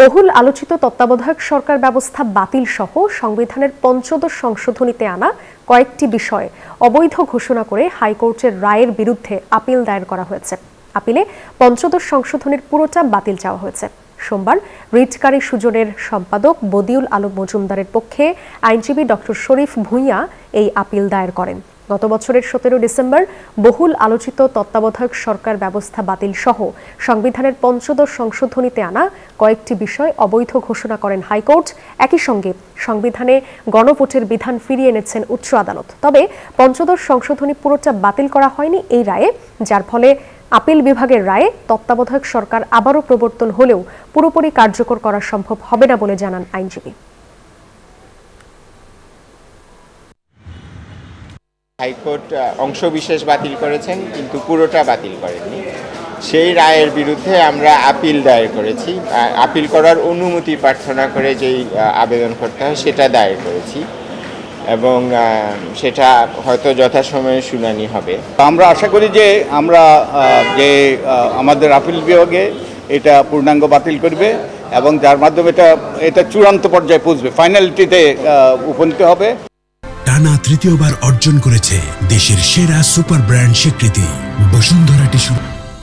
বহুল আলোচিত তত্ত্বাবধায়ক সরকার ব্যবস্থা বাতিল সহ সংবিধানের পঞ্চদশ সংশোধনীতে আনা কয়েকটি বিষয় অবৈধ ঘোষণা করে হাইকোর্টের রায়ের বিরুদ্ধে আপিল দায়ের করা হয়েছে। আপিলে পঞ্চদশ সংশোধনীর পুরোটা বাতিল চাওয়া হয়েছে। সোমবার রিটকারী সুজনের সম্পাদক বদিউল আলম মজুমদারের পক্ষে আইনজীবী ডক্টর শরীফ ভূঁইয়া এই আপিল দায়ের করেন। গত বছরের 17 ডিসেম্বর বহুল আলোচিত তত্ত্বাবধায়ক সরকার ব্যবস্থা বাতিল সহ সংবিধানের পঞ্চদশ সংশোধনীতে আনা কয়েকটি বিষয় অবৈধ ঘোষণা করেন হাইকোর্ট। একই সঙ্গে সংবিধানে গণভোটের বিধান ফিরিয়ে এনেছেন উচ্চ আদালত। তবে পঞ্চদশ সংশোধনী পুরোটা বাতিল করা হয়নি এই রায়ে, যার ফলে আপিল বিভাগের রায়ে তত্ত্বাবধায়ক সরকার আবারও প্রবর্তন হলেও পুরোপুরি কার্যকর করা সম্ভব হবে না বলে জানান আইনজীবী। হাইকোর্ট অংশবিশেষ বাতিল করেছেন, কিন্তু পুরোটা বাতিল করেননি। সেই রায়ের বিরুদ্ধে আমরা আপিল দায়ের করেছি। আপিল করার অনুমতি প্রার্থনা করে যেই আবেদন করতে হয় সেটা দায়ের করেছি এবং সেটা হয়তো যথাসময়ে শুনানি হবে। আমরা আশা করি যে আমরা আমাদের আপিল বিভাগে এটা পূর্ণাঙ্গ বাতিল করবে এবং যার মাধ্যমে এটা চূড়ান্ত পর্যায়ে পৌঁছবে, ফাইনালিটিতে উপনীত হবে। টানা তৃতীয়বার অর্জন করেছে দেশের সেরা সুপার ব্র্যান্ড স্বীকৃতি বসুন্ধরা টিস্যু।